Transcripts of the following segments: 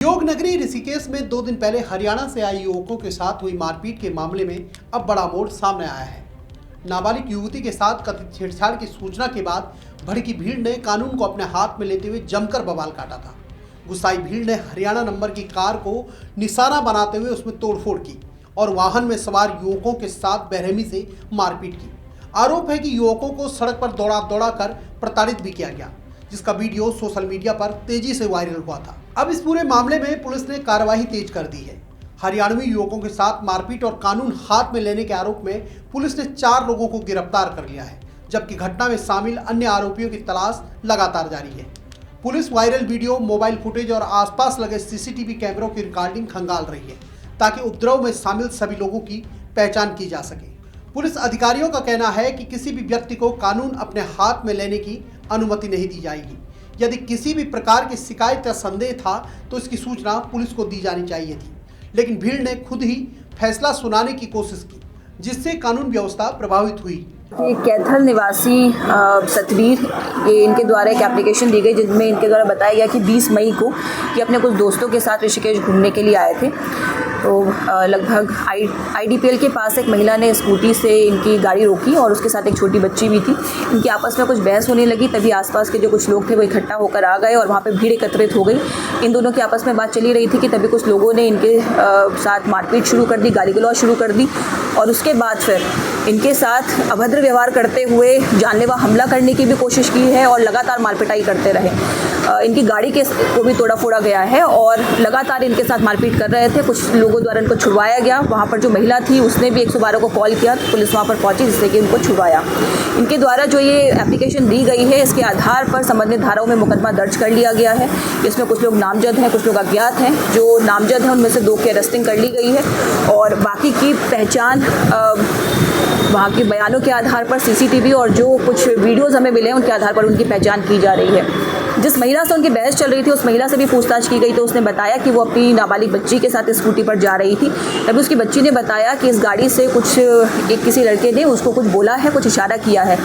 योग नगरी ऋषिकेश में 2 दिन पहले हरियाणा से आए युवकों के साथ हुई मारपीट के मामले में अब बड़ा मोड़ सामने आया है। नाबालिग युवती के साथ कथित छेड़छाड़ की सूचना के बाद भड़की भीड़ ने कानून को अपने हाथ में लेते हुए जमकर बवाल काटा था। गुस्साई भीड़ ने हरियाणा नंबर की कार को निशाना बनाते हुए उसमें तोड़फोड़ की और वाहन में सवार युवकों के साथ बेरहमी से मारपीट की। आरोप है कि युवकों को सड़क पर दौड़ा कर प्रताड़ित भी किया गया, जिसका वीडियो सोशल मीडिया पर तेजी से वायरल हुआ था। अब इस पूरे मामले में पुलिस ने कार्रवाई तेज कर दी है। हरियाणवी युवकों के साथ मारपीट और कानून हाथ में लेने के आरोप में पुलिस ने 4 लोगों को गिरफ्तार कर लिया है, जबकि घटना में शामिल अन्य आरोपियों की तलाश लगातार जारी है। Police viral video, mobile footage और आसपास लगे सीसीटीवी कैमरों की रिकॉर्डिंग खंगाल रही है, ताकि उपद्रव में शामिल सभी लोगों की पहचान की जा सके। पुलिस अधिकारियों का कहना है कि किसी भी व्यक्ति को कानून अपने हाथ में लेने की अनुमति नहीं दी जाएगी। यदि किसी भी प्रकार की शिकायत या संदेह था तो इसकी सूचना पुलिस को दी जानी चाहिए थी, लेकिन भीड़ ने खुद ही फैसला सुनाने की कोशिश की, जिससे कानून व्यवस्था प्रभावित हुई। कैथल निवासी सतवीर, ये इनके द्वारा एक एप्लीकेशन दी गई जिसमें इनके द्वारा बताया गया कि 20 मई को ये अपने कुछ दोस्तों के साथ ऋषिकेश घूमने के लिए आए थे। तो लगभग IDPL के पास एक महिला ने स्कूटी से इनकी गाड़ी रोकी और उसके साथ एक छोटी बच्ची भी थी। इनकी आपस में कुछ बहस होने लगी, तभी आसपास के जो कुछ लोग थे वो इकट्ठा होकर आ गए और वहाँ पे भीड़ एकत्रित हो गई। इन दोनों की आपस में बात चली रही थी कि तभी कुछ लोगों ने इनके साथ मारपीट शुरू कर दी, गाली गलौज शुरू कर दी और उसके बाद फिर इनके साथ अभद्र व्यवहार करते हुए जानलेवा हमला करने की भी कोशिश की है और लगातार मारपिटाई करते रहे। इनकी गाड़ी को भी तोड़ा फोड़ा गया है और लगातार इनके साथ मारपीट कर रहे थे। कुछ लोगों द्वारा इनको छुड़वाया गया। वहाँ पर जो महिला थी उसने भी 112 को कॉल किया, पुलिस वहाँ पर पहुँची जिससे कि इनको छुड़वाया। इनके द्वारा जो ये एप्लीकेशन दी गई है, इसके आधार पर संबंधित धाराओं में मुकदमा दर्ज कर लिया गया है। इसमें कुछ लोग नामजद हैं, कुछ लोग अज्ञात हैं। जो नामजद हैं उनमें से 2 की अरेस्टिंग कर ली गई है और बाकी की पहचान वहाँ के बयानों के आधार पर सीसीटीवी और जो कुछ वीडियोज़ हमें मिले हैं उनके आधार पर उनकी पहचान की जा रही है। जिस महिला से उनकी बहस चल रही थी उस महिला से भी पूछताछ की गई तो उसने बताया कि वो अपनी नाबालिग बच्ची के साथ स्कूटी पर जा रही थी। तभी उसकी बच्ची ने बताया कि इस गाड़ी से किसी लड़के ने उसको कुछ बोला है, कुछ इशारा किया है।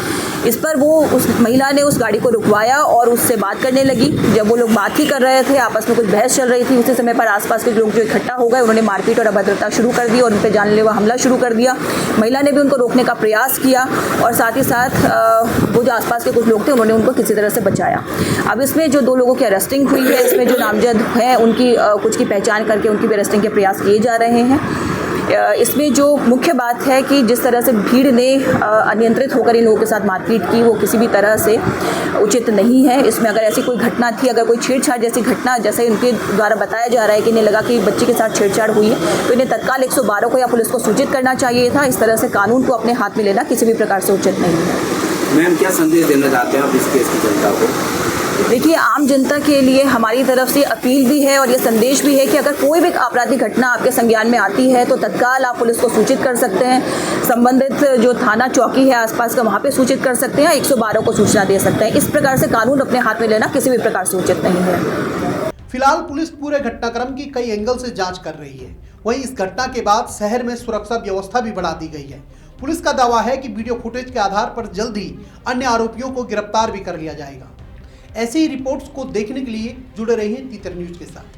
इस पर उस महिला ने उस गाड़ी को रुकवाया और उससे बात करने लगी। जब वो लोग बात ही कर रहे थे, आपस में कुछ बहस चल रही थी, उसी समय पर आसपास के लोग जो इकट्ठा हो गए उन्होंने मारपीट और अभद्रता शुरू कर दी और उन पर जानलेवा हमला शुरू कर दिया। महिला ने भी उनको रोकने का प्रयास किया और साथ ही साथ वो जो आसपास के कुछ लोग थे उन्होंने उनको किसी तरह से बचाया। अब इसमें जो 2 लोगों की अरेस्टिंग हुई है, इसमें जो नामजद हैं उनकी कुछ की पहचान करके उनकी भी अरेस्टिंग के प्रयास किए जा रहे हैं। इसमें जो मुख्य बात है कि जिस तरह से भीड़ ने अनियंत्रित होकर इन लोगों के साथ मारपीट की वो किसी भी तरह से उचित नहीं है। इसमें अगर ऐसी कोई घटना थी, अगर कोई छेड़छाड़ जैसी घटना जैसे इनके द्वारा बताया जा रहा है कि इन्हें लगा कि बच्ची के साथ छेड़छाड़ हुई है, तो इन्हें तत्काल 112 को या पुलिस को सूचित करना चाहिए था। इस तरह से कानून को अपने हाथ में लेना किसी भी प्रकार से उचित नहीं है। मैम, क्या संदेश देना चाहते हैं आप इस केस की जनता को? देखिए, आम जनता के लिए हमारी तरफ से अपील भी है और ये संदेश भी है कि अगर कोई भी आपराधिक घटना आपके संज्ञान में आती है तो तत्काल आप पुलिस को सूचित कर सकते हैं। संबंधित जो थाना चौकी है आसपास का वहाँ पे सूचित कर सकते हैं, 112 को सूचना दे सकते हैं। इस प्रकार से कानून अपने हाथ में लेना किसी भी प्रकार से उचित नहीं है। फिलहाल पुलिस पूरे घटनाक्रम की कई एंगल से जाँच कर रही है। वहीं इस घटना के बाद शहर में सुरक्षा व्यवस्था भी बढ़ा दी गई है। पुलिस का दावा है कि वीडियो फुटेज के आधार पर जल्द ही अन्य आरोपियों को गिरफ्तार भी कर लिया जाएगा। ऐसी ही रिपोर्ट्स को देखने के लिए जुड़े रहिए तीतर न्यूज के साथ।